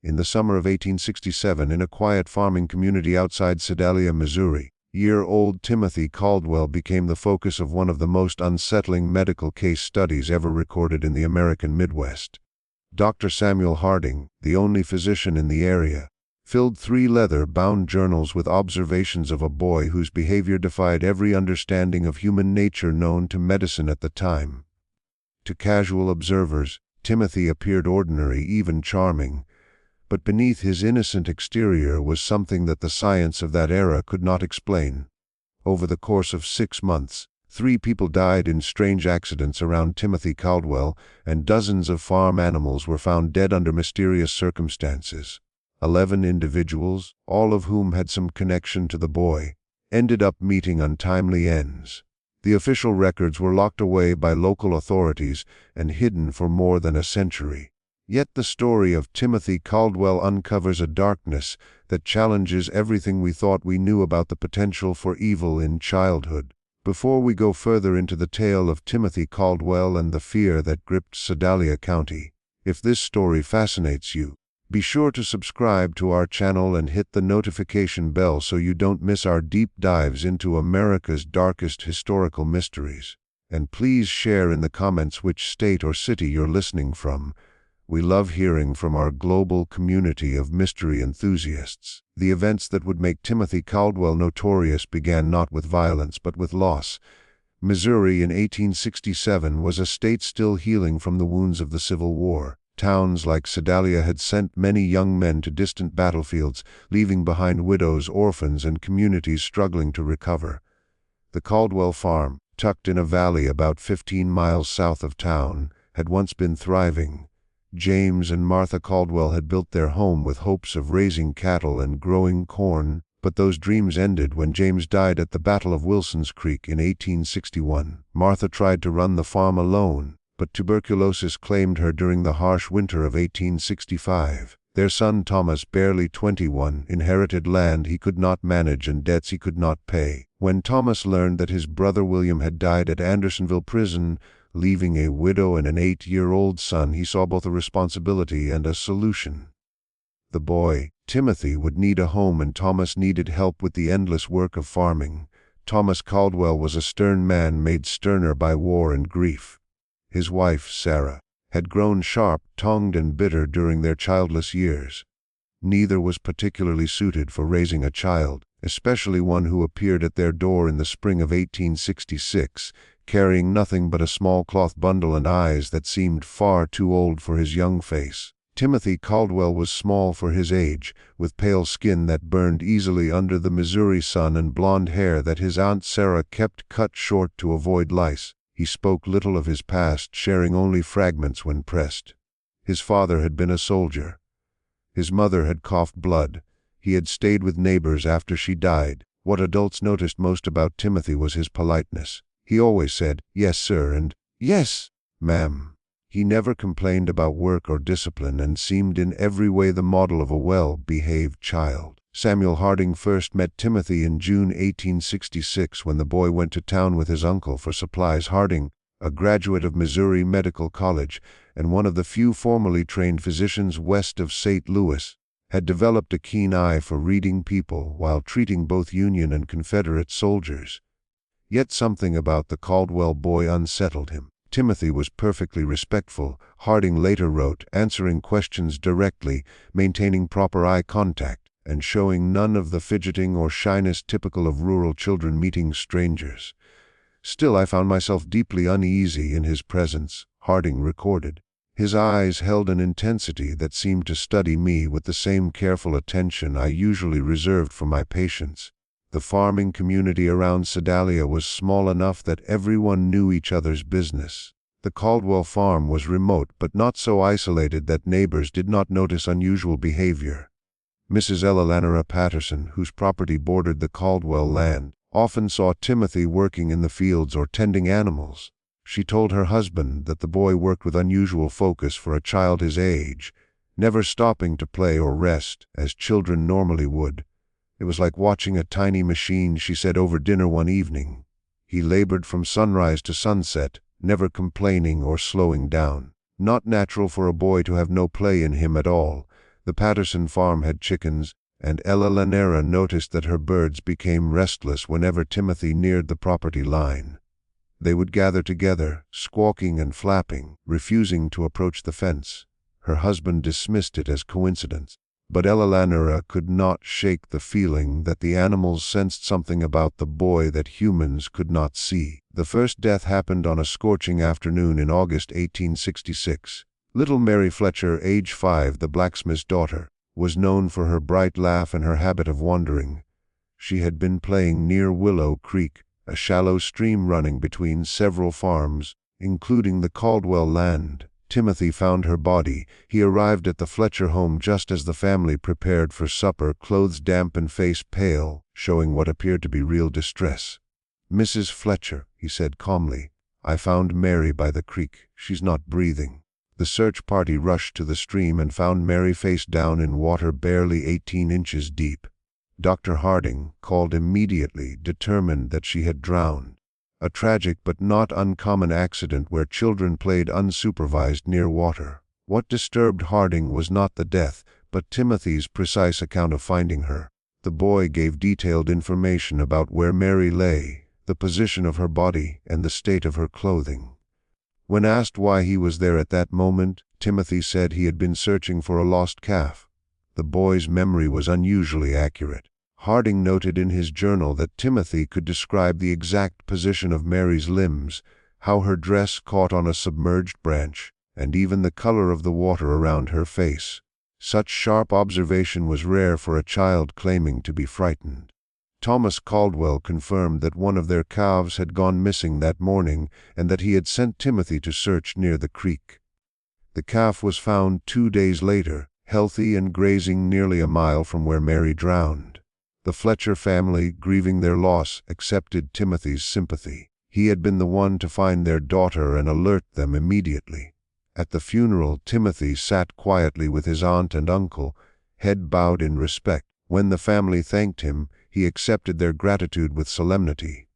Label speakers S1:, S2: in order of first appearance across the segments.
S1: In the summer of 1867, in a quiet farming community outside Sedalia, Missouri, year-old Timothy Caldwell became the focus of one of the most unsettling medical case studies ever recorded in the American Midwest. Dr. Samuel Harding, the only physician in the area, filled 3 leather-bound journals with observations of a boy whose behavior defied every understanding of human nature known to medicine at the time. To casual observers, Timothy appeared ordinary, even charming, but beneath his innocent exterior was something that the science of that era could not explain. Over the course of 6 months, 3 people died in strange accidents around Timothy Caldwell, and dozens of farm animals were found dead under mysterious circumstances. 11 individuals, all of whom had some connection to the boy, ended up meeting untimely ends. The official records were locked away by local authorities and hidden for more than a century. Yet the story of Timothy Caldwell uncovers a darkness that challenges everything we thought we knew about the potential for evil in childhood. Before we go further into the tale of Timothy Caldwell and the fear that gripped Sedalia County, if this story fascinates you, be sure to subscribe to our channel and hit the notification bell so you don't miss our deep dives into America's darkest historical mysteries. And please share in the comments which state or city you're listening from. We love hearing from our global community of mystery enthusiasts. The events that would make Timothy Caldwell notorious began not with violence but with loss. Missouri in 1867 was a state still healing from the wounds of the Civil War. Towns like Sedalia had sent many young men to distant battlefields, leaving behind widows, orphans, and communities struggling to recover. The Caldwell farm, tucked in a valley about 15 miles south of town, had once been thriving. James and Martha Caldwell had built their home with hopes of raising cattle and growing corn, but those dreams ended when James died at the Battle of Wilson's Creek in 1861. Martha tried to run the farm alone, but tuberculosis claimed her during the harsh winter of 1865. Their son Thomas, barely 21, inherited land he could not manage and debts he could not pay. When Thomas learned that his brother William had died at Andersonville Prison, leaving a widow and an 8-year-old son, he saw both a responsibility and a solution. The boy, Timothy, would need a home, and Thomas needed help with the endless work of farming. Thomas Caldwell was a stern man made sterner by war and grief. His wife, Sarah, had grown sharp-tongued and bitter during their childless years. Neither was particularly suited for raising a child, especially one who appeared at their door in the spring of 1866, carrying nothing but a small cloth bundle and eyes that seemed far too old for his young face. Timothy Caldwell was small for his age, with pale skin that burned easily under the Missouri sun and blonde hair that his Aunt Sarah kept cut short to avoid lice. He spoke little of his past, sharing only fragments when pressed. His father had been a soldier. His mother had coughed blood. He had stayed with neighbors after she died. What adults noticed most about Timothy was his politeness. He always said, "Yes, sir," and "Yes, ma'am." He never complained about work or discipline and seemed in every way the model of a well-behaved child. Samuel Harding first met Timothy in June 1866 when the boy went to town with his uncle for supplies. Harding, a graduate of Missouri Medical College and one of the few formally trained physicians west of St. Louis, had developed a keen eye for reading people while treating both Union and Confederate soldiers. Yet something about the Caldwell boy unsettled him. Timothy was perfectly respectful, Harding later wrote, answering questions directly, maintaining proper eye contact, and showing none of the fidgeting or shyness typical of rural children meeting strangers. Still, I found myself deeply uneasy in his presence, Harding recorded. His eyes held an intensity that seemed to study me with the same careful attention I usually reserved for my patients. The farming community around Sedalia was small enough that everyone knew each other's business. The Caldwell farm was remote but not so isolated that neighbors did not notice unusual behavior. Mrs. Ella Lanera Patterson, whose property bordered the Caldwell land, often saw Timothy working in the fields or tending animals. She told her husband that the boy worked with unusual focus for a child his age, never stopping to play or rest, as children normally would. It was like watching a tiny machine, she said over dinner one evening. He labored from sunrise to sunset, never complaining or slowing down. Not natural for a boy to have no play in him at all, The Patterson farm had chickens, and Ella Lanera noticed that her birds became restless whenever Timothy neared the property line. They would gather together, squawking and flapping, refusing to approach the fence. Her husband dismissed it as coincidence, but Ella Lanera could not shake the feeling that the animals sensed something about the boy that humans could not see. The first death happened on a scorching afternoon in August 1866. Little Mary Fletcher, age 5, the blacksmith's daughter, was known for her bright laugh and her habit of wandering. She had been playing near Willow Creek, a shallow stream running between several farms, including the Caldwell land. Timothy found her body. He arrived at the Fletcher home just as the family prepared for supper, clothes damp and face pale, showing what appeared to be real distress. "Mrs. Fletcher," he said calmly, "I found Mary by the creek. She's not breathing." The search party rushed to the stream and found Mary face down in water barely 18 inches deep. Dr. Harding called immediately, determined that she had drowned. A tragic but not uncommon accident where children played unsupervised near water. What disturbed Harding was not the death, but Timothy's precise account of finding her. The boy gave detailed information about where Mary lay, the position of her body, and the state of her clothing. When asked why he was there at that moment, Timothy said he had been searching for a lost calf. The boy's memory was unusually accurate. Harding noted in his journal that Timothy could describe the exact position of Mary's limbs, how her dress caught on a submerged branch, and even the color of the water around her face. Such sharp observation was rare for a child claiming to be frightened. Thomas Caldwell confirmed that one of their calves had gone missing that morning and that he had sent Timothy to search near the creek. The calf was found 2 days later, healthy and grazing nearly a mile from where Mary drowned. The Fletcher family, grieving their loss, accepted Timothy's sympathy. He had been the one to find their daughter and alert them immediately. At the funeral, Timothy sat quietly with his aunt and uncle, head bowed in respect. When the family thanked him, he accepted their gratitude with solemnity.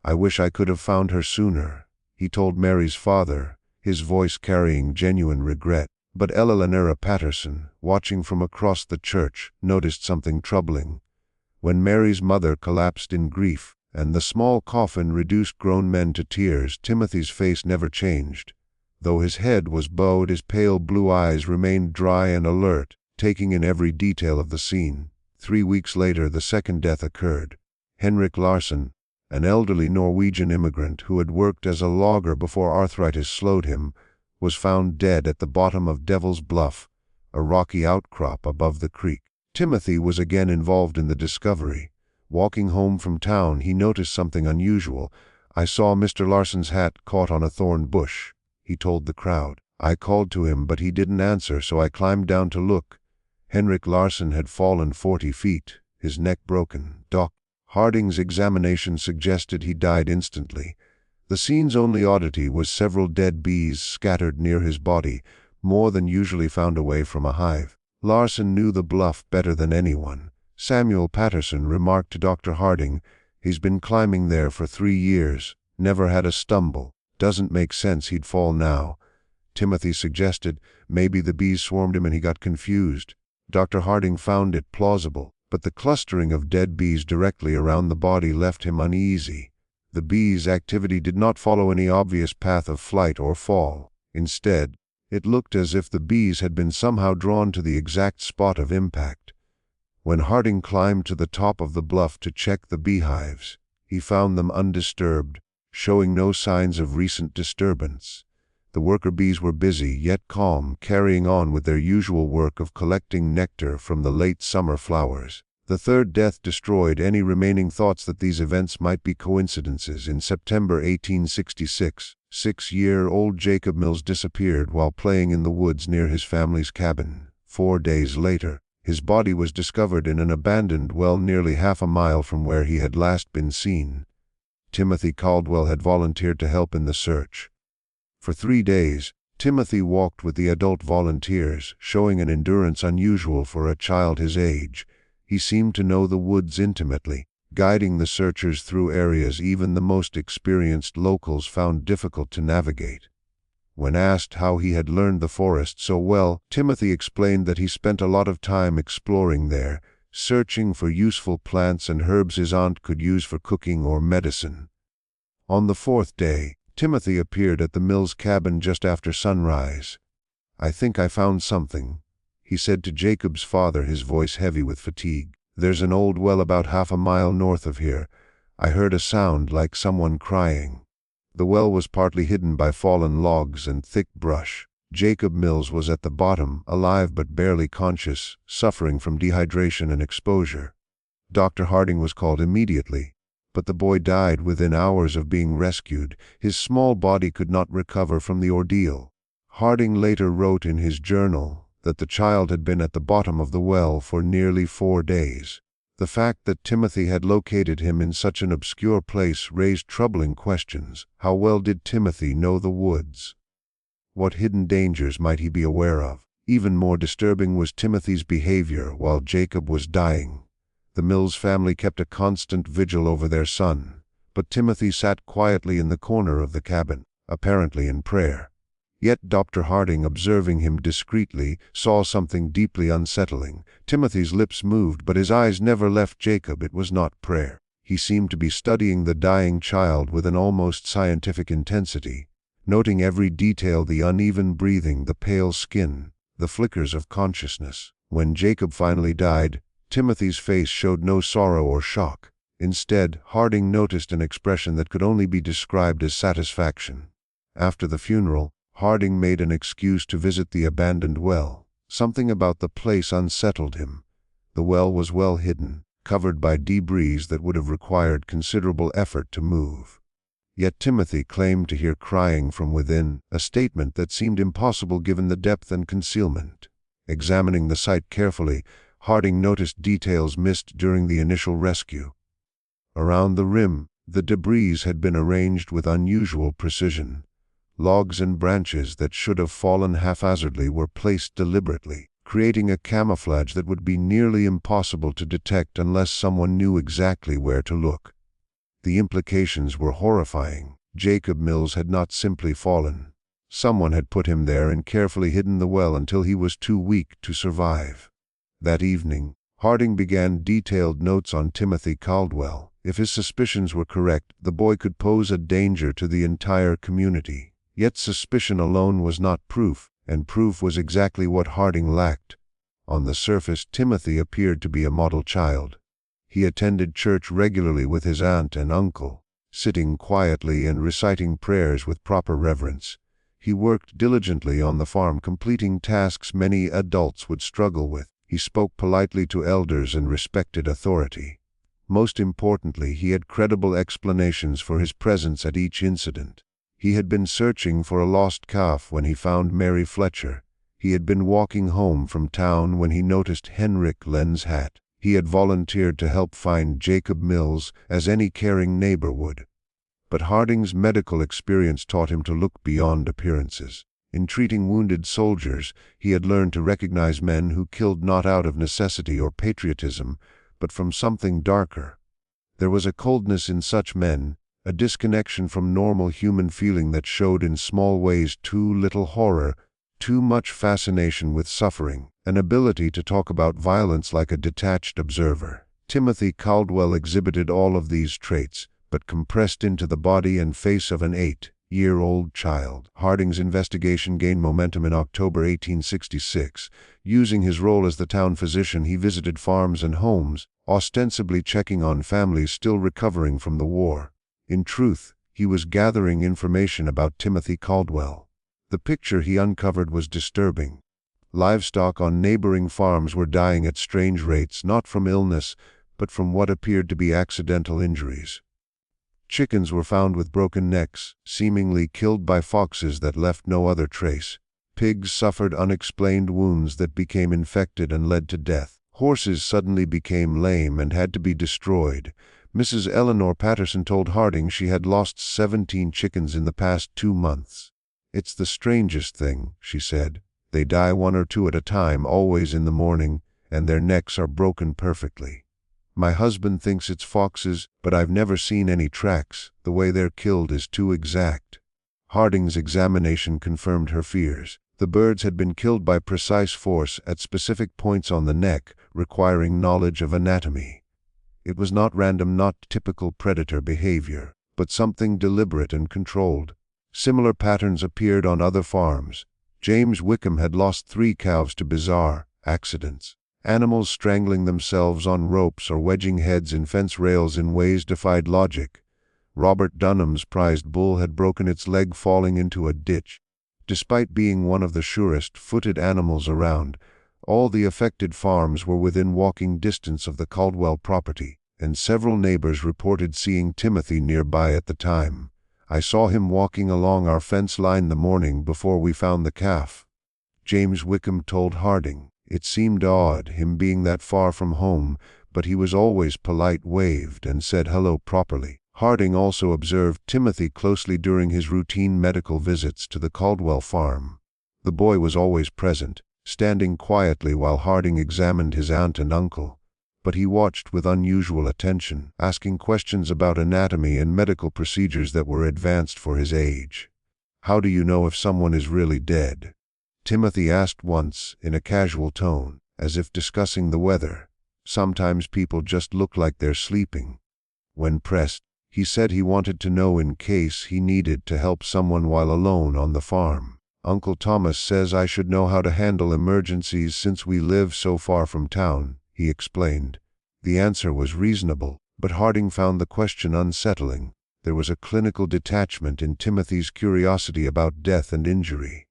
S1: "I wish I could have found her sooner," he told Mary's father, his voice carrying genuine regret. But Ella Lanera Patterson, watching from across the church, noticed something troubling. When Mary's mother collapsed in grief, and the small coffin reduced grown men to tears, Timothy's face never changed. Though his head was bowed, his pale blue eyes remained dry and alert, taking in every detail of the scene. 3 weeks later, the second death occurred. Henrik Larsson, an elderly Norwegian immigrant who had worked as a logger before arthritis slowed him, was found dead at the bottom of Devil's Bluff, a rocky outcrop above the creek. Timothy was again involved in the discovery. Walking home from town, he noticed something unusual. "I saw Mr. Larsson's hat caught on a thorn bush," he told the crowd. "I called to him, but he didn't answer, so I climbed down to look. Henrik Larsson had fallen 40 feet, his neck broken. Doc Harding's examination suggested he died instantly. The scene's only oddity was several dead bees scattered near his body, more than usually found away from a hive. Larsson knew the bluff better than anyone. Samuel Patterson remarked to Dr. Harding, "He's been climbing there for 3 years, never had a stumble. Doesn't make sense he'd fall now." Timothy suggested, "Maybe the bees swarmed him and he got confused." Dr. Harding found it plausible, but the clustering of dead bees directly around the body left him uneasy. The bees' activity did not follow any obvious path of flight or fall. Instead, it looked as if the bees had been somehow drawn to the exact spot of impact. When Harding climbed to the top of the bluff to check the beehives, he found them undisturbed, showing no signs of recent disturbance. The worker bees were busy, yet calm, carrying on with their usual work of collecting nectar from the late summer flowers. The third death destroyed any remaining thoughts that these events might be coincidences. In September 1866, 6-year-old Jacob Mills disappeared while playing in the woods near his family's cabin. 4 days later, his body was discovered in an abandoned well nearly half a mile from where he had last been seen. Timothy Caldwell had volunteered to help in the search. For 3 days, Timothy walked with the adult volunteers, showing an endurance unusual for a child his age. He seemed to know the woods intimately, guiding the searchers through areas even the most experienced locals found difficult to navigate. When asked how he had learned the forest so well, Timothy explained that he spent a lot of time exploring there, searching for useful plants and herbs his aunt could use for cooking or medicine. On the fourth day, Timothy appeared at the Mills cabin just after sunrise. "I think I found something," he said to Jacob's father, his voice heavy with fatigue. "There's an old well about half a mile north of here. I heard a sound like someone crying." The well was partly hidden by fallen logs and thick brush. Jacob Mills was at the bottom, alive but barely conscious, suffering from dehydration and exposure. Dr. Harding was called immediately, but the boy died within hours of being rescued. His small body could not recover from the ordeal. Harding later wrote in his journal that the child had been at the bottom of the well for nearly 4 days. The fact that Timothy had located him in such an obscure place raised troubling questions. How well did Timothy know the woods? What hidden dangers might he be aware of? Even more disturbing was Timothy's behavior while Jacob was dying. The Mills family kept a constant vigil over their son, but Timothy sat quietly in the corner of the cabin, apparently in prayer. Yet Dr. Harding, observing him discreetly, saw something deeply unsettling. Timothy's lips moved, but his eyes never left Jacob. It was not prayer. He seemed to be studying the dying child with an almost scientific intensity, noting every detail: the uneven breathing, the pale skin, the flickers of consciousness. When Jacob finally died, Timothy's face showed no sorrow or shock. Instead, Harding noticed an expression that could only be described as satisfaction. After the funeral, Harding made an excuse to visit the abandoned well. Something about the place unsettled him. The well was well hidden, covered by debris that would have required considerable effort to move. Yet Timothy claimed to hear crying from within, a statement that seemed impossible given the depth and concealment. Examining the site carefully, Harding noticed details missed during the initial rescue. Around the rim, the debris had been arranged with unusual precision. Logs and branches that should have fallen haphazardly were placed deliberately, creating a camouflage that would be nearly impossible to detect unless someone knew exactly where to look. The implications were horrifying. Jacob Mills had not simply fallen. Someone had put him there and carefully hidden the well until he was too weak to survive. That evening, Harding began detailed notes on Timothy Caldwell. If his suspicions were correct, the boy could pose a danger to the entire community. Yet suspicion alone was not proof, and proof was exactly what Harding lacked. On the surface, Timothy appeared to be a model child. He attended church regularly with his aunt and uncle, sitting quietly and reciting prayers with proper reverence. He worked diligently on the farm, completing tasks many adults would struggle with. He spoke politely to elders and respected authority. Most importantly, he had credible explanations for his presence at each incident. He had been searching for a lost calf when he found Mary Fletcher. He had been walking home from town when he noticed Henrik Len's hat. He had volunteered to help find Jacob Mills, as any caring neighbor would. But Harding's medical experience taught him to look beyond appearances. In treating wounded soldiers, he had learned to recognize men who killed not out of necessity or patriotism, but from something darker. There was a coldness in such men, a disconnection from normal human feeling that showed in small ways: too little horror, too much fascination with suffering, an ability to talk about violence like a detached observer. Timothy Caldwell exhibited all of these traits, but compressed into the body and face of an 8-year-old child. Harding's investigation gained momentum in October 1866. Using his role as the town physician, he visited farms and homes, ostensibly checking on families still recovering from the war. In truth, he was gathering information about Timothy Caldwell. The picture he uncovered was disturbing. Livestock on neighboring farms were dying at strange rates, not from illness, but from what appeared to be accidental injuries. Chickens were found with broken necks, seemingly killed by foxes that left no other trace. Pigs suffered unexplained wounds that became infected and led to death. Horses suddenly became lame and had to be destroyed. Mrs. Eleanor Patterson told Harding she had lost 17 chickens in the past 2 months. "It's the strangest thing," she said. "They die 1 or 2 at a time, always in the morning, and their necks are broken perfectly. My husband thinks it's foxes, but I've never seen any tracks. The way they're killed is too exact." Harding's examination confirmed her fears. The birds had been killed by precise force at specific points on the neck, requiring knowledge of anatomy. It was not random, not typical predator behavior, but something deliberate and controlled. Similar patterns appeared on other farms. James Wickham had lost 3 calves to bizarre accidents. Animals strangling themselves on ropes or wedging heads in fence rails in ways defied logic. Robert Dunham's prized bull had broken its leg falling into a ditch. Despite being one of the surest-footed animals around, all the affected farms were within walking distance of the Caldwell property, and several neighbors reported seeing Timothy nearby at the time. "I saw him walking along our fence line the morning before we found the calf," James Wickham told Harding. It seemed odd, him being that far from home, but he was always polite, waved, and said hello properly. Harding also observed Timothy closely during his routine medical visits to the Caldwell farm. The boy was always present, standing quietly while Harding examined his aunt and uncle. But he watched with unusual attention, asking questions about anatomy and medical procedures that were advanced for his age. "How do you know if someone is really dead?" Timothy asked once, in a casual tone, as if discussing the weather. "Sometimes people just look like they're sleeping." When pressed, he said he wanted to know in case he needed to help someone while alone on the farm. "Uncle Thomas says I should know how to handle emergencies since we live so far from town," he explained. The answer was reasonable, but Harding found the question unsettling. There was a clinical detachment in Timothy's curiosity about death and injury.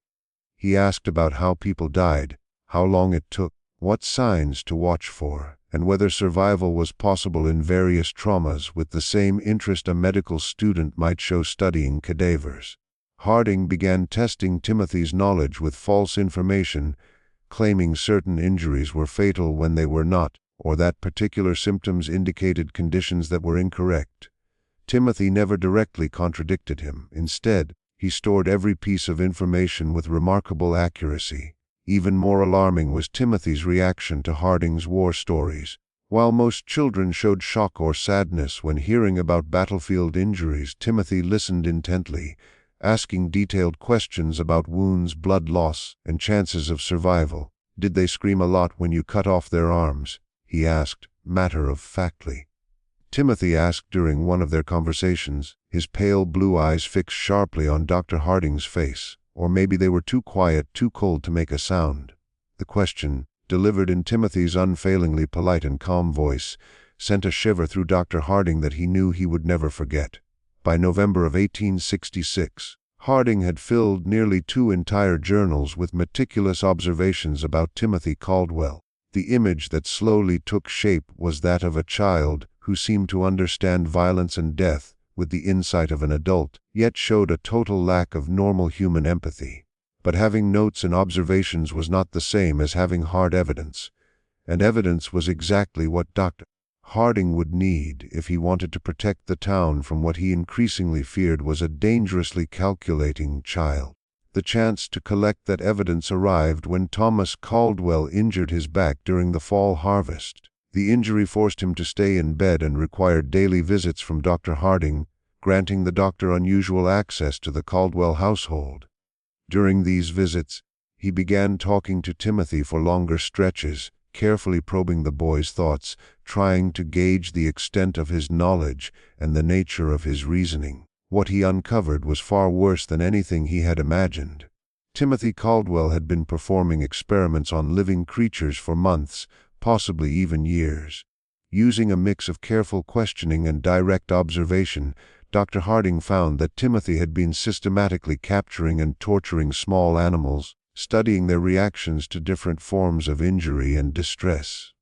S1: He asked about how people died, how long it took, what signs to watch for, and whether survival was possible in various traumas, with the same interest a medical student might show studying cadavers. Harding began testing Timothy's knowledge with false information, claiming certain injuries were fatal when they were not, or that particular symptoms indicated conditions that were incorrect. Timothy never directly contradicted him. Instead, he stored every piece of information with remarkable accuracy. Even more alarming was Timothy's reaction to Harding's war stories. While most children showed shock or sadness when hearing about battlefield injuries, Timothy listened intently, asking detailed questions about wounds, blood loss, and chances of survival. "Did they scream a lot when you cut off their arms?" he asked, matter-of-factly. Timothy asked during one of their conversations, his pale blue eyes fixed sharply on Dr. Harding's face. Or maybe they were too quiet, too cold to make a sound. The question, delivered in Timothy's unfailingly polite and calm voice, sent a shiver through Dr. Harding that he knew he would never forget. By November of 1866, Harding had filled nearly 2 entire journals with meticulous observations about Timothy Caldwell. The image that slowly took shape was that of a child who seemed to understand violence and death with the insight of an adult, yet showed a total lack of normal human empathy. But having notes and observations was not the same as having hard evidence, and evidence was exactly what Dr. Harding would need if he wanted to protect the town from what he increasingly feared was a dangerously calculating child. The chance to collect that evidence arrived when Thomas Caldwell injured his back during the fall harvest. The injury forced him to stay in bed and required daily visits from Dr. Harding, granting the doctor unusual access to the Caldwell household. During these visits, he began talking to Timothy for longer stretches, carefully probing the boy's thoughts, trying to gauge the extent of his knowledge and the nature of his reasoning. What he uncovered was far worse than anything he had imagined. Timothy Caldwell had been performing experiments on living creatures for months, possibly even years. Using a mix of careful questioning and direct observation, Dr. Harding found that Timothy had been systematically capturing and torturing small animals, studying their reactions to different forms of injury and distress.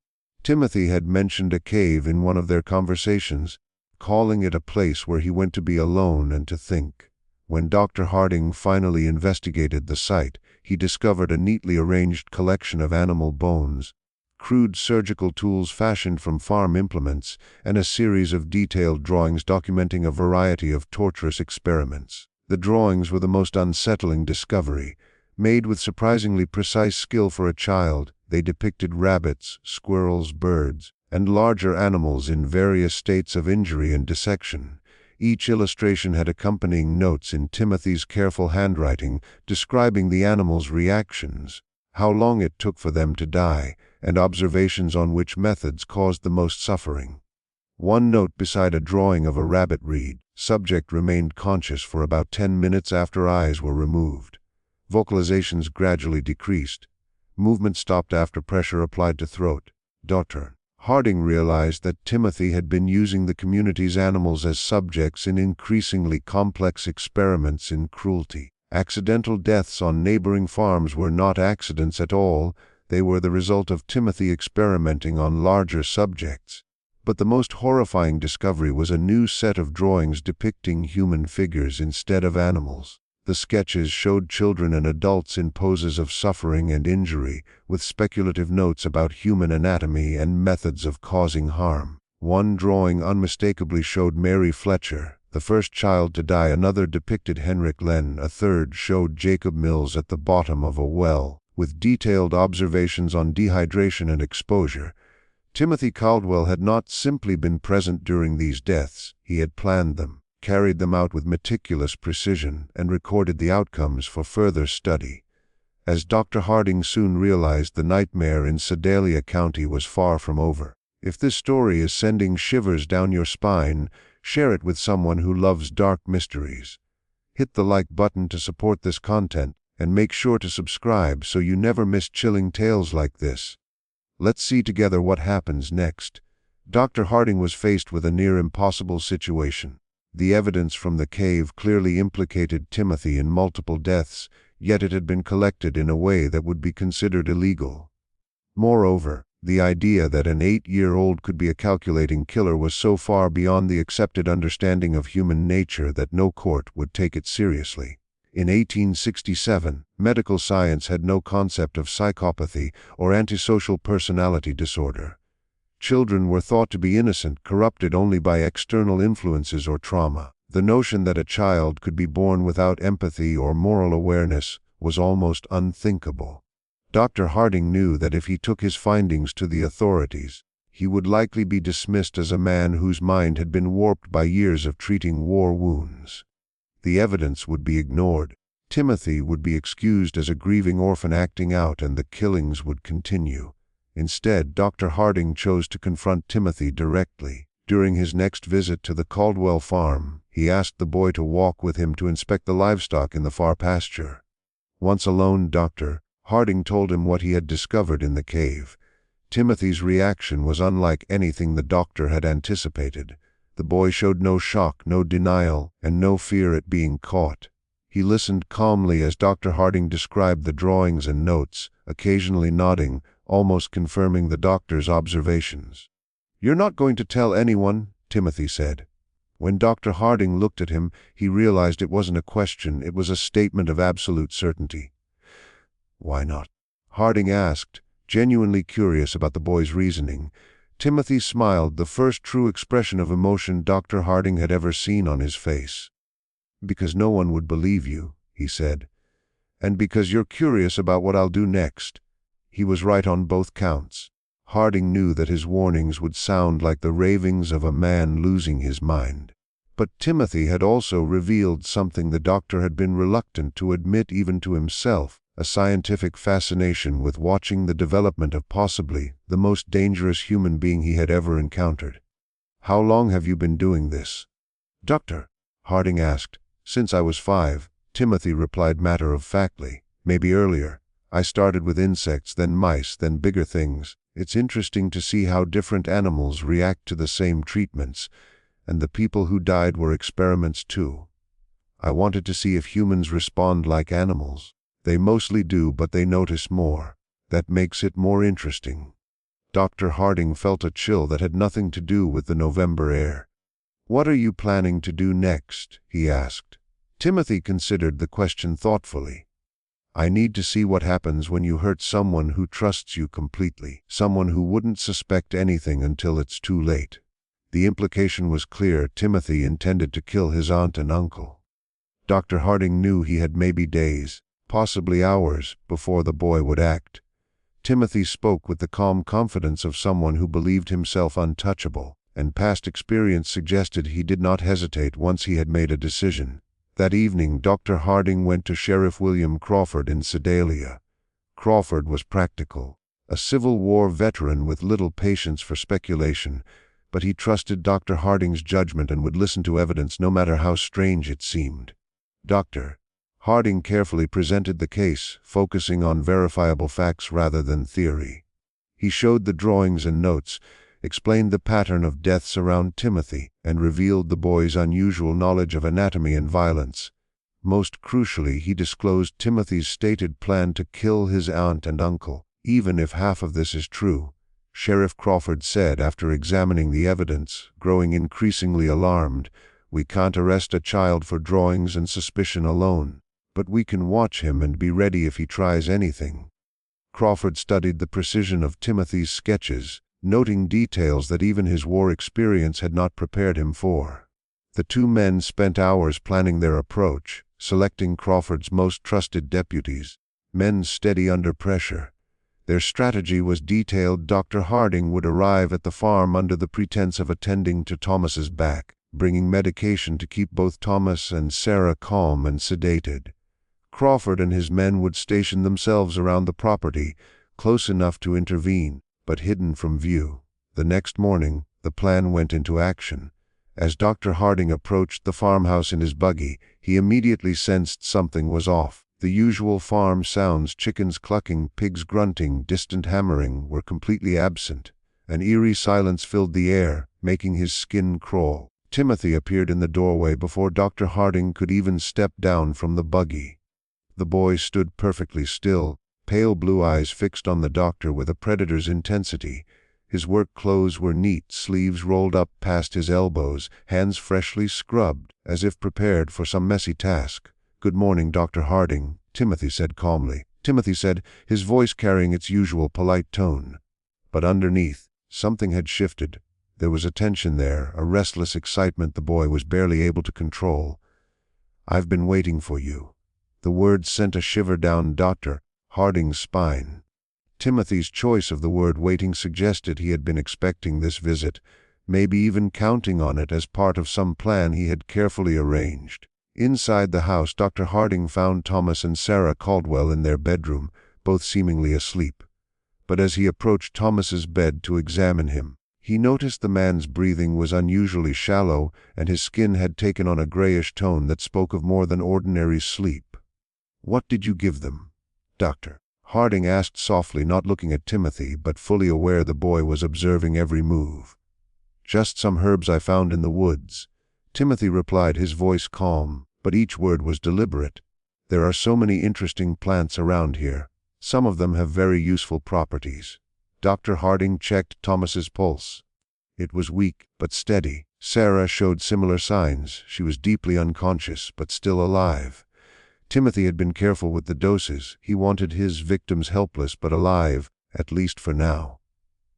S1: Timothy had mentioned a cave in one of their conversations, calling it a place where he went to be alone and to think. When Dr. Harding finally investigated the site, he discovered a neatly arranged collection of animal bones, crude surgical tools fashioned from farm implements, and a series of detailed drawings documenting a variety of torturous experiments. The drawings were the most unsettling discovery. Made with surprisingly precise skill for a child, they depicted rabbits, squirrels, birds, and larger animals in various states of injury and dissection. Each illustration had accompanying notes in Timothy's careful handwriting describing the animals' reactions, how long it took for them to die, and observations on which methods caused the most suffering. One note beside a drawing of a rabbit read, "Subject remained conscious for about 10 minutes after eyes were removed. Vocalizations gradually decreased. Movement stopped after pressure applied to throat." Dr. Harding realized that Timothy had been using the community's animals as subjects in increasingly complex experiments in cruelty. Accidental deaths on neighboring farms were not accidents at all, they were the result of Timothy experimenting on larger subjects. But the most horrifying discovery was a new set of drawings depicting human figures instead of animals. The sketches showed children and adults in poses of suffering and injury, with speculative notes about human anatomy and methods of causing harm. One drawing unmistakably showed Mary Fletcher, the first child to die. Another depicted Henrik Len. A third showed Jacob Mills at the bottom of a well, with detailed observations on dehydration and exposure. Timothy Caldwell had not simply been present during these deaths, he had planned them, carried them out with meticulous precision, and recorded the outcomes for further study. As Dr. Harding soon realized, the nightmare in Sedalia County was far from over. If this story is sending shivers down your spine, share it with someone who loves dark mysteries. Hit the like button to support this content, and make sure to subscribe so you never miss chilling tales like this. Let's see together what happens next. Dr. Harding was faced with a near impossible situation. The evidence from the cave clearly implicated Timothy in multiple deaths, yet it had been collected in a way that would be considered illegal. Moreover, the idea that an 8-year-old could be a calculating killer was so far beyond the accepted understanding of human nature that no court would take it seriously. In 1867, medical science had no concept of psychopathy or antisocial personality disorder. Children were thought to be innocent, corrupted only by external influences or trauma. The notion that a child could be born without empathy or moral awareness was almost unthinkable. Dr. Harding knew that if he took his findings to the authorities, he would likely be dismissed as a man whose mind had been warped by years of treating war wounds. The evidence would be ignored. Timothy would be excused as a grieving orphan acting out, and the killings would continue. Instead, Dr. Harding chose to confront Timothy directly. During his next visit to the Caldwell farm, he asked the boy to walk with him to inspect the livestock in the far pasture. Once alone, Dr. Harding told him what he had discovered in the cave. Timothy's reaction was unlike anything the doctor had anticipated. The boy showed no shock, no denial, and no fear at being caught. He listened calmly as Dr. Harding described the drawings and notes, occasionally nodding, almost confirming the doctor's observations. "You're not going to tell anyone?" Timothy said. When Dr. Harding looked at him, he realized it wasn't a question, it was a statement of absolute certainty. "Why not?" Harding asked, genuinely curious about the boy's reasoning. Timothy smiled, the first true expression of emotion Dr. Harding had ever seen on his face. "Because no one would believe you," he said. "And because you're curious about what I'll do next." He was right on both counts. Harding knew that his warnings would sound like the ravings of a man losing his mind. But Timothy had also revealed something the doctor had been reluctant to admit even to himself, a scientific fascination with watching the development of possibly the most dangerous human being he had ever encountered. "How long have you been doing this?" "Doctor?" Harding asked. "Since I was 5, Timothy replied matter-of-factly. "Maybe earlier. I started with insects, then mice, then bigger things. It's interesting to see how different animals react to the same treatments, and the people who died were experiments too. I wanted to see if humans respond like animals. They mostly do, but they notice more. That makes it more interesting." Dr. Harding felt a chill that had nothing to do with the November air. "What are you planning to do next?" he asked. Timothy considered the question thoughtfully. "I need to see what happens when you hurt someone who trusts you completely, someone who wouldn't suspect anything until it's too late." The implication was clear. Timothy intended to kill his aunt and uncle. Dr. Harding knew he had maybe days, possibly hours, before the boy would act. Timothy spoke with the calm confidence of someone who believed himself untouchable. and past experience suggested he did not hesitate once he had made a decision. That evening, Dr. Harding went to Sheriff William Crawford in Sedalia. Crawford was practical, a Civil War veteran with little patience for speculation, but he trusted Dr. Harding's judgment and would listen to evidence no matter how strange it seemed. Dr. Harding carefully presented the case, focusing on verifiable facts rather than theory. He showed the drawings and notes, explained the pattern of deaths around Timothy, and revealed the boy's unusual knowledge of anatomy and violence. Most crucially, he disclosed Timothy's stated plan to kill his aunt and uncle. Even if half of this is true, Sheriff Crawford said after examining the evidence, growing increasingly alarmed, we can't arrest a child for drawings and suspicion alone, but we can watch him and be ready if he tries anything. Crawford studied the precision of Timothy's sketches, noting details that even his war experience had not prepared him for. The two men spent hours planning their approach, selecting Crawford's most trusted deputies, men steady under pressure. Their strategy was detailed. Dr. Harding would arrive at the farm under the pretense of attending to Thomas's back, bringing medication to keep both Thomas and Sarah calm and sedated. Crawford and his men would station themselves around the property, close enough to intervene, but hidden from view. The next morning, the plan went into action. As Dr. Harding approached the farmhouse in his buggy, he immediately sensed something was off. The usual farm sounds, chickens clucking, pigs grunting, distant hammering, were completely absent. An eerie silence filled the air, making his skin crawl. Timothy appeared in the doorway before Dr. Harding could even step down from the buggy. The boy stood perfectly still, pale blue eyes fixed on the doctor with a predator's intensity. His work clothes were neat, sleeves rolled up past his elbows, hands freshly scrubbed, as if prepared for some messy task. "Good morning, Dr. Harding," Timothy said calmly. Timothy said, his voice carrying its usual polite tone. But underneath, something had shifted. There was a tension there, a restless excitement the boy was barely able to control. "I've been waiting for you." The words sent a shiver down Dr. Harding's spine. Timothy's choice of the word waiting suggested he had been expecting this visit, maybe even counting on it as part of some plan he had carefully arranged. Inside the house, Dr. Harding found Thomas and Sarah Caldwell in their bedroom, both seemingly asleep. But as he approached Thomas's bed to examine him, he noticed the man's breathing was unusually shallow and his skin had taken on a grayish tone that spoke of more than ordinary sleep. "What did you give them?" Dr. Harding asked softly, not looking at Timothy, but fully aware the boy was observing every move. "Just some herbs I found in the woods," Timothy replied, his voice calm, but each word was deliberate. "There are so many interesting plants around here. Some of them have very useful properties." Dr. Harding checked Thomas's pulse. It was weak, but steady. Sarah showed similar signs. She was deeply unconscious, but still alive. Timothy had been careful with the doses. He wanted his victims helpless but alive, at least for now.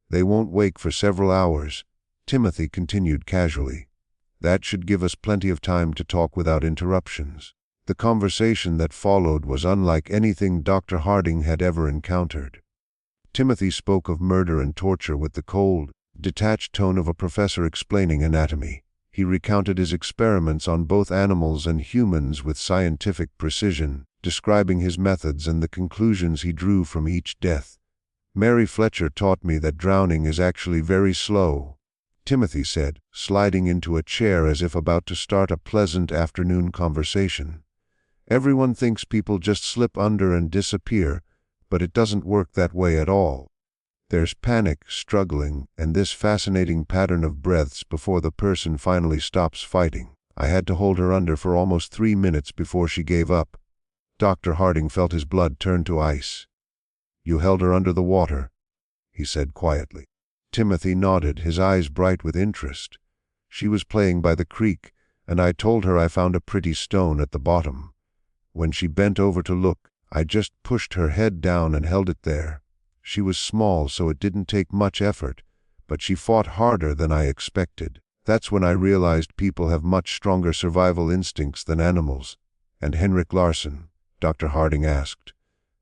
S1: "They won't wake for several hours," Timothy continued casually. "That should give us plenty of time to talk without interruptions." The conversation that followed was unlike anything Dr. Harding had ever encountered. Timothy spoke of murder and torture with the cold, detached tone of a professor explaining anatomy. He recounted his experiments on both animals and humans with scientific precision, describing his methods and the conclusions he drew from each death. "Mary Fletcher taught me that drowning is actually very slow," Timothy said, sliding into a chair as if about to start a pleasant afternoon conversation. "Everyone thinks people just slip under and disappear, but it doesn't work that way at all. There's panic, struggling, and this fascinating pattern of breaths before the person finally stops fighting. I had to hold her under for almost 3 minutes before she gave up." Dr. Harding felt his blood turn to ice. "You held her under the water," he said quietly. Timothy nodded, his eyes bright with interest. "She was playing by the creek, and I told her I found a pretty stone at the bottom. When she bent over to look, I just pushed her head down and held it there. She was small, so it didn't take much effort, but she fought harder than I expected. That's when I realized people have much stronger survival instincts than animals." "And Henrik Larsson?" Dr. Harding asked.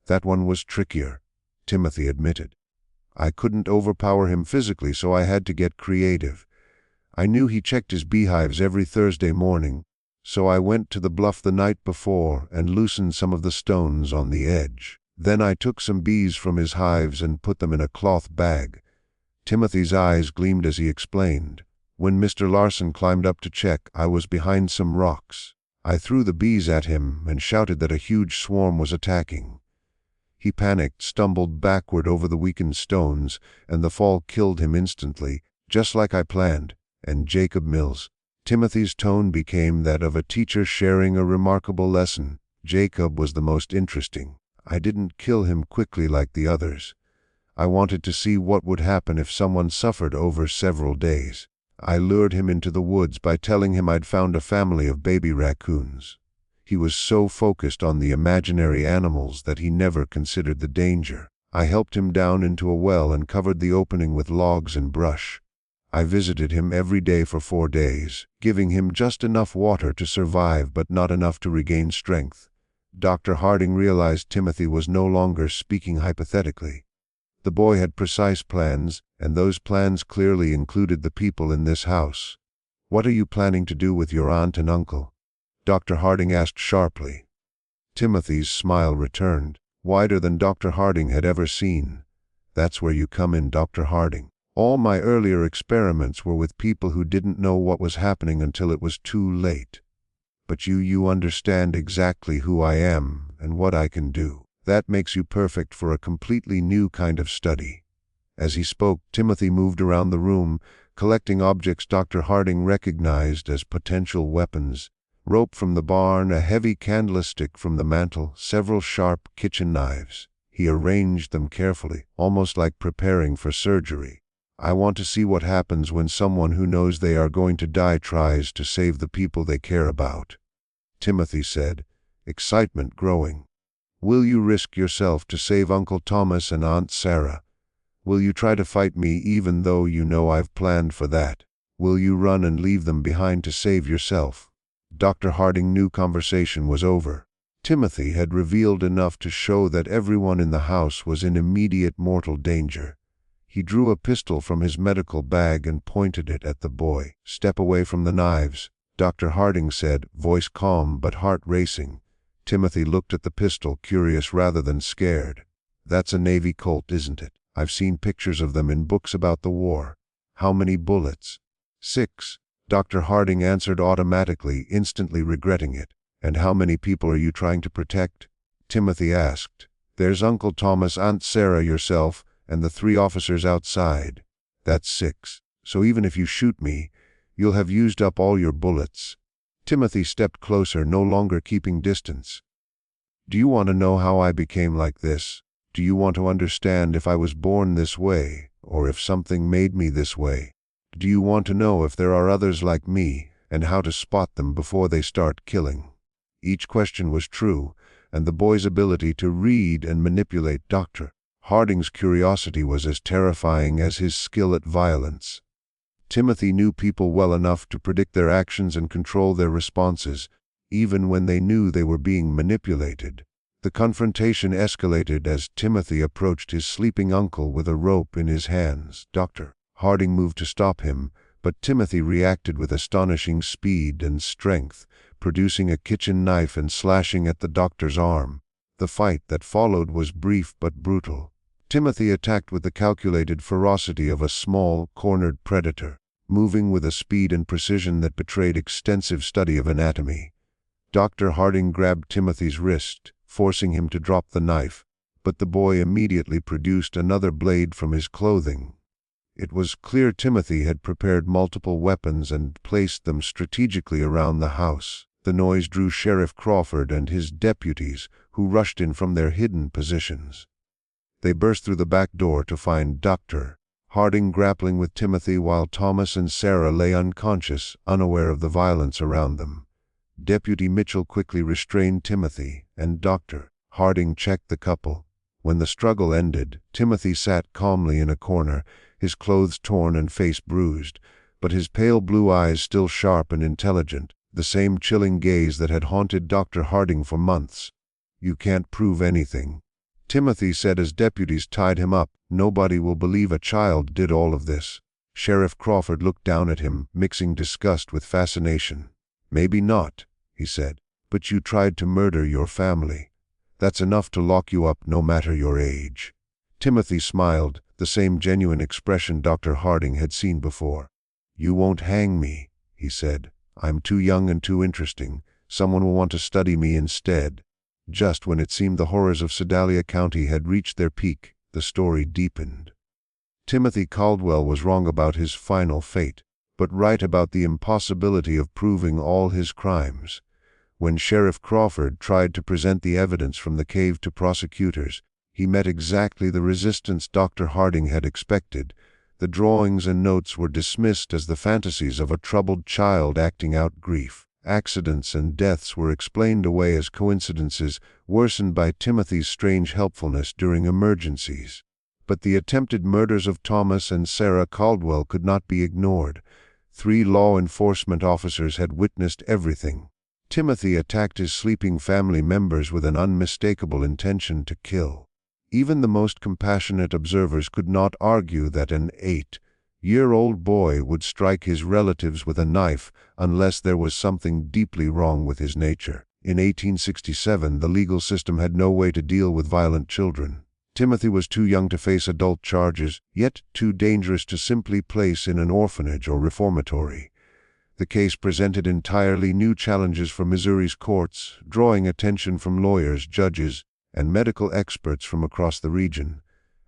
S1: "That one was trickier," Timothy admitted. "I couldn't overpower him physically, so I had to get creative. I knew he checked his beehives every Thursday morning, so I went to the bluff the night before and loosened some of the stones on the edge. Then I took some bees from his hives and put them in a cloth bag. Timothy's eyes gleamed as he explained. When Mr. Larson climbed up to check, I was behind some rocks. I threw the bees at him and shouted that a huge swarm was attacking. He panicked, stumbled backward over the weakened stones, and the fall killed him instantly, just like I planned. And Jacob Mills. Timothy's tone became that of a teacher sharing a remarkable lesson. Jacob was the most interesting. I didn't kill him quickly like the others. I wanted to see what would happen if someone suffered over several days. I lured him into the woods by telling him I'd found a family of baby raccoons. He was so focused on the imaginary animals that he never considered the danger. I helped him down into a well and covered the opening with logs and brush. I visited him every day for 4 days, giving him just enough water to survive but not enough to regain strength. Dr. Harding realized Timothy was no longer speaking hypothetically. The boy had precise plans, and those plans clearly included the people in this house. "What are you planning to do with your aunt and uncle?" Dr. Harding asked sharply. Timothy's smile returned, wider than Dr. Harding had ever seen. "That's where you come in, Dr. Harding. All my earlier experiments were with people who didn't know what was happening until it was too late. But you understand exactly who I am and what I can do. That makes you perfect for a completely new kind of study." As he spoke, Timothy moved around the room, collecting objects Dr. Harding recognized as potential weapons. Rope from the barn, a heavy candlestick from the mantel, several sharp kitchen knives. He arranged them carefully, almost like preparing for surgery. "I want to see what happens when someone who knows they are going to die tries to save the people they care about," Timothy said, excitement growing. "Will you risk yourself to save Uncle Thomas and Aunt Sarah? Will you try to fight me even though you know I've planned for that? Will you run and leave them behind to save yourself?" Dr. Harding knew conversation was over. Timothy had revealed enough to show that everyone in the house was in immediate mortal danger. He drew a pistol from his medical bag and pointed it at the boy. "Step away from the knives," Dr. Harding said, voice calm but heart racing. Timothy looked at the pistol, curious rather than scared. "That's a Navy Colt, isn't it? I've seen pictures of them in books about the war. How many bullets?" 6. Dr. Harding answered automatically, instantly regretting it. "And how many people are you trying to protect?" Timothy asked. "There's Uncle Thomas, Aunt Sarah, yourself, and the 3 officers outside. That's 6. So even if you shoot me, you'll have used up all your bullets." Timothy stepped closer, no longer keeping distance. "Do you want to know how I became like this? Do you want to understand if I was born this way, or if something made me this way? Do you want to know if there are others like me, and how to spot them before they start killing?" Each question was true, and the boy's ability to read and manipulate Dr. Harding's curiosity was as terrifying as his skill at violence. Timothy knew people well enough to predict their actions and control their responses, even when they knew they were being manipulated. The confrontation escalated as Timothy approached his sleeping uncle with a rope in his hands. Dr. Harding moved to stop him, but Timothy reacted with astonishing speed and strength, producing a kitchen knife and slashing at the doctor's arm. The fight that followed was brief but brutal. Timothy attacked with the calculated ferocity of a small, cornered predator, moving with a speed and precision that betrayed extensive study of anatomy. Dr. Harding grabbed Timothy's wrist, forcing him to drop the knife, but the boy immediately produced another blade from his clothing. It was clear Timothy had prepared multiple weapons and placed them strategically around the house. The noise drew Sheriff Crawford and his deputies, who rushed in from their hidden positions. They burst through the back door to find Dr. Harding grappling with Timothy while Thomas and Sarah lay unconscious, unaware of the violence around them. Deputy Mitchell quickly restrained Timothy, and Dr. Harding checked the couple. When the struggle ended, Timothy sat calmly in a corner, his clothes torn and face bruised, but his pale blue eyes still sharp and intelligent, the same chilling gaze that had haunted Dr. Harding for months. "You can't prove anything," Timothy said as deputies tied him up. "Nobody will believe a child did all of this." Sheriff Crawford looked down at him, mixing disgust with fascination. "Maybe not," he said, "but you tried to murder your family. That's enough to lock you up no matter your age." Timothy smiled, the same genuine expression Dr. Harding had seen before. "You won't hang me," he said. "I'm too young and too interesting. Someone will want to study me instead." Just when it seemed the horrors of Sedalia County had reached their peak, the story deepened. Timothy Caldwell was wrong about his final fate, but right about the impossibility of proving all his crimes. When Sheriff Crawford tried to present the evidence from the cave to prosecutors, he met exactly the resistance Dr. Harding had expected. The drawings and notes were dismissed as the fantasies of a troubled child acting out grief. Accidents and deaths were explained away as coincidences, worsened by Timothy's strange helpfulness during emergencies. But the attempted murders of Thomas and Sarah Caldwell could not be ignored. 3 law enforcement officers had witnessed everything. Timothy attacked his sleeping family members with an unmistakable intention to kill. Even the most compassionate observers could not argue that an 8-year-old boy would strike his relatives with a knife unless there was something deeply wrong with his nature. In 1867, the legal system had no way to deal with violent children. Timothy was too young to face adult charges, yet too dangerous to simply place in an orphanage or reformatory. The case presented entirely new challenges for Missouri's courts, drawing attention from lawyers, judges, and medical experts from across the region.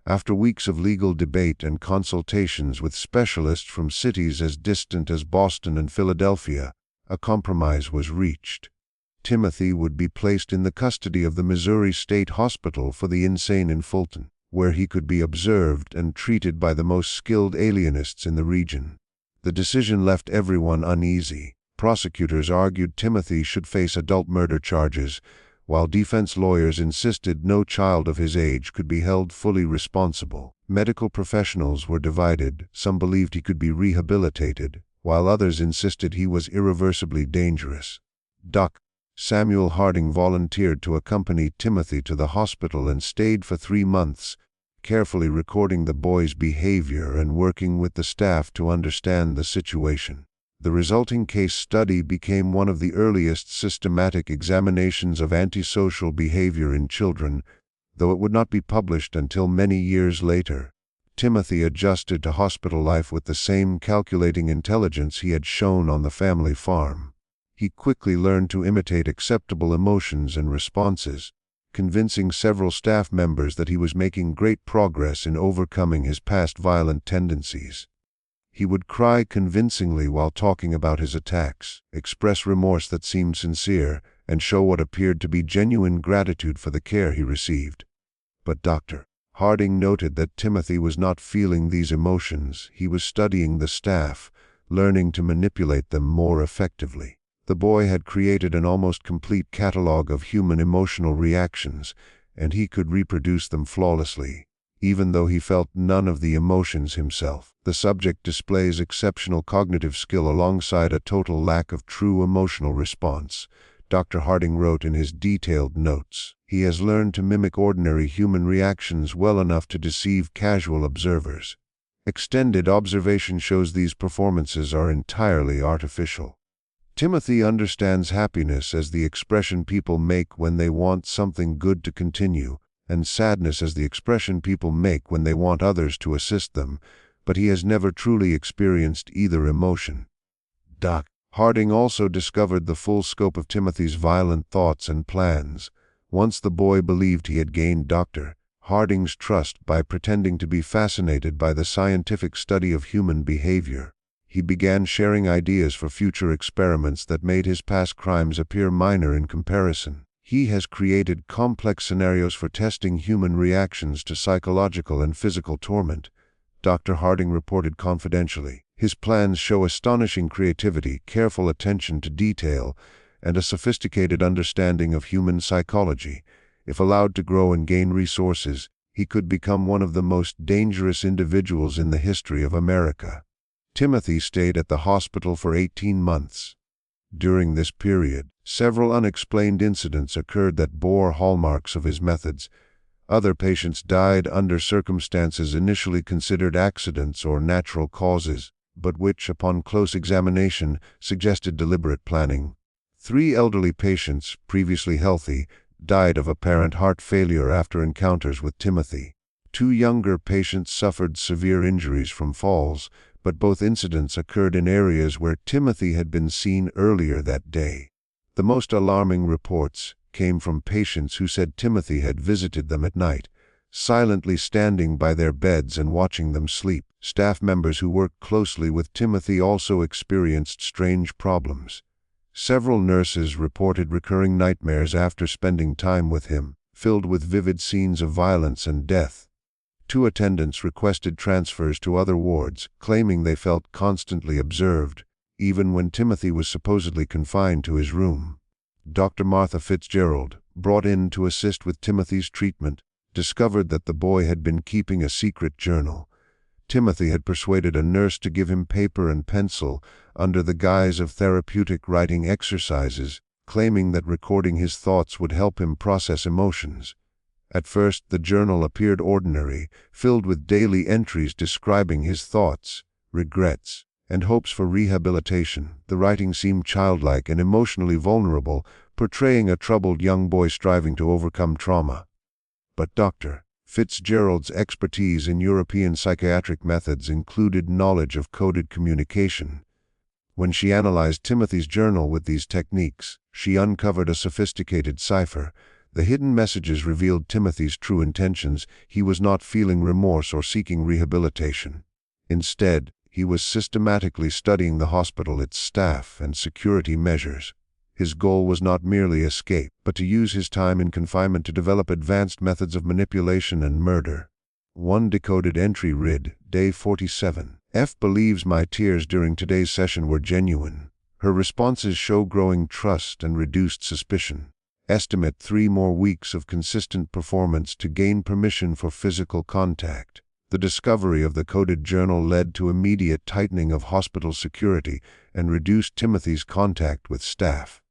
S1: After weeks of legal debate and consultations with specialists from cities as distant as Boston and Philadelphia, a compromise was reached. Timothy would be placed in the custody of the Missouri State Hospital for the Insane in Fulton, where he could be observed and treated by the most skilled alienists in the region. The decision left everyone uneasy. Prosecutors argued Timothy should face adult murder charges, while defense lawyers insisted no child of his age could be held fully responsible. Medical professionals were divided. Some believed he could be rehabilitated, while others insisted he was irreversibly dangerous. Dr. Samuel Harding volunteered to accompany Timothy to the hospital and stayed for 3 months, carefully recording the boy's behavior and working with the staff to understand the situation. The resulting case study became one of the earliest systematic examinations of antisocial behavior in children, though it would not be published until many years later. Timothy adjusted to hospital life with the same calculating intelligence he had shown on the family farm. He quickly learned to imitate acceptable emotions and responses, convincing several staff members that he was making great progress in overcoming his past violent tendencies. He would cry convincingly while talking about his attacks, express remorse that seemed sincere, and show what appeared to be genuine gratitude for the care he received. But Dr. Harding noted that Timothy was not feeling these emotions. He was studying the staff, learning to manipulate them more effectively. The boy had created an almost complete catalog of human emotional reactions, and he could reproduce them flawlessly. Even though he felt none of the emotions himself, the subject displays exceptional cognitive skill alongside a total lack of true emotional response. Dr. Harding wrote in his detailed notes, "He has learned to mimic ordinary human reactions well enough to deceive casual observers. Extended observation shows these performances are entirely artificial." Timothy understands happiness as the expression people make when they want something good to continue, and sadness as the expression people make when they want others to assist them, but he has never truly experienced either emotion. Dr. Harding also discovered the full scope of Timothy's violent thoughts and plans. Once the boy believed he had gained Dr. Harding's trust by pretending to be fascinated by the scientific study of human behavior. He began sharing ideas for future experiments that made his past crimes appear minor in comparison. He has created complex scenarios for testing human reactions to psychological and physical torment, Dr. Harding reported confidentially. His plans show astonishing creativity, careful attention to detail, and a sophisticated understanding of human psychology. If allowed to grow and gain resources, he could become one of the most dangerous individuals in the history of America. Timothy stayed at the hospital for 18 months. During this period, several unexplained incidents occurred that bore hallmarks of his methods. Other patients died under circumstances initially considered accidents or natural causes, but which, upon close examination, suggested deliberate planning. 3 elderly patients, previously healthy, died of apparent heart failure after encounters with Timothy. 2 younger patients suffered severe injuries from falls, but both incidents occurred in areas where Timothy had been seen earlier that day. The most alarming reports came from patients who said Timothy had visited them at night, silently standing by their beds and watching them sleep. Staff members who worked closely with Timothy also experienced strange problems. Several nurses reported recurring nightmares after spending time with him, filled with vivid scenes of violence and death. 2 attendants requested transfers to other wards, claiming they felt constantly observed, even when Timothy was supposedly confined to his room. Dr. Martha Fitzgerald, brought in to assist with Timothy's treatment, discovered that the boy had been keeping a secret journal. Timothy had persuaded a nurse to give him paper and pencil under the guise of therapeutic writing exercises, claiming that recording his thoughts would help him process emotions. At first, the journal appeared ordinary, filled with daily entries describing his thoughts, regrets, and hopes for rehabilitation. The writing seemed childlike and emotionally vulnerable, portraying a troubled young boy striving to overcome trauma. But Dr. Fitzgerald's expertise in European psychiatric methods included knowledge of coded communication. When she analyzed Timothy's journal with these techniques, she uncovered a sophisticated cipher. The hidden messages revealed Timothy's true intentions. He was not feeling remorse or seeking rehabilitation. Instead, he was systematically studying the hospital, its staff, and security measures. His goal was not merely escape, but to use his time in confinement to develop advanced methods of manipulation and murder. One decoded entry read, Day 47. F believes my tears during today's session were genuine. Her responses show growing trust and reduced suspicion. Estimate 3 more weeks of consistent performance to gain permission for physical contact. The discovery of the coded journal led to immediate tightening of hospital security and reduced Timothy's contact with staff.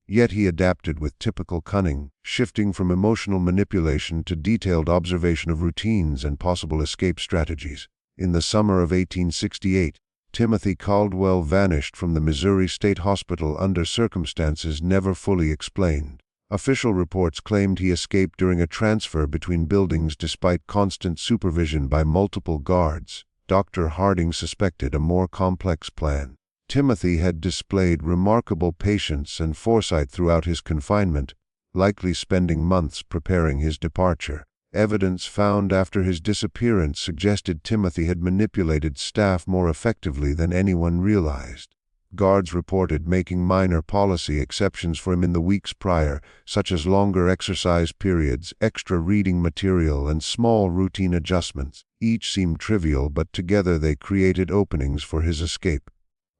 S1: Yet he adapted with typical cunning, shifting from emotional manipulation to detailed observation of routines and possible escape strategies. In the summer of 1868, Timothy Caldwell vanished from the Missouri State Hospital under circumstances never fully explained. Official reports claimed he escaped during a transfer between buildings despite constant supervision by multiple guards. Dr. Harding suspected a more complex plan. Timothy had displayed remarkable patience and foresight throughout his confinement, likely spending months preparing his departure. Evidence found after his disappearance suggested Timothy had manipulated staff more effectively than anyone realized. Guards reported making minor policy exceptions for him in the weeks prior, such as longer exercise periods, extra reading material, and small routine adjustments. Each seemed trivial, but together they created openings for his escape.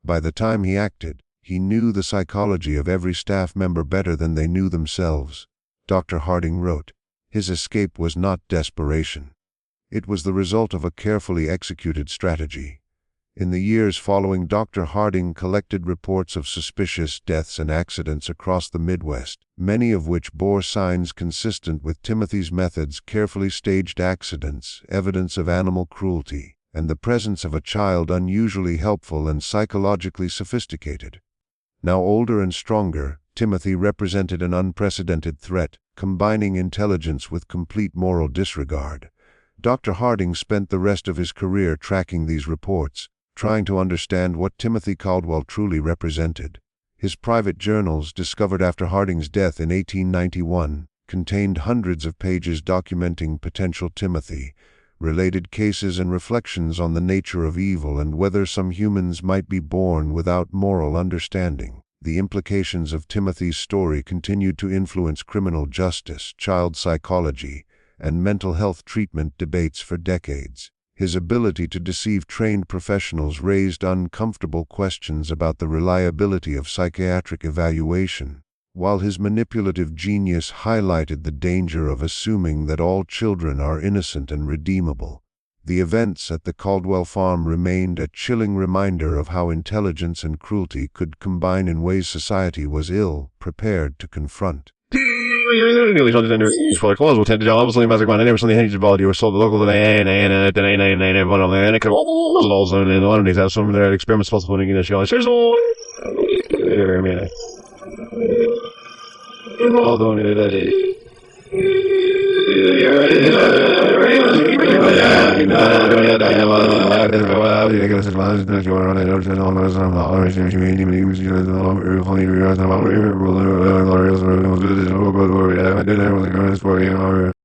S1: By the time he acted, he knew the psychology of every staff member better than they knew themselves. Dr. Harding wrote, his escape was not desperation. It was the result of a carefully executed strategy. In the years following, Dr. Harding collected reports of suspicious deaths and accidents across the Midwest, many of which bore signs consistent with Timothy's methods: carefully staged accidents, evidence of animal cruelty, and the presence of a child unusually helpful and psychologically sophisticated. Now older and stronger, Timothy represented an unprecedented threat, combining intelligence with complete moral disregard. Dr. Harding spent the rest of his career tracking these reports, trying to understand what Timothy Caldwell truly represented. His private journals, discovered after Harding's death in 1891, contained hundreds of pages documenting potential Timothy, related cases, and reflections on the nature of evil and whether some humans might be born without moral understanding. The implications of Timothy's story continued to influence criminal justice, child psychology, and mental health treatment debates for decades. His ability to deceive trained professionals raised uncomfortable questions about the reliability of psychiatric evaluation, while his manipulative genius highlighted the danger of assuming that all children are innocent and redeemable. The events at the Caldwell farm remained a chilling reminder of how intelligence and cruelty could combine in ways society was ill prepared to confront.
S2: Close will tend to obviously magic man. I never saw any of body or saw the local and one of the could also in one of these have some of their experiments possible in the show. There's all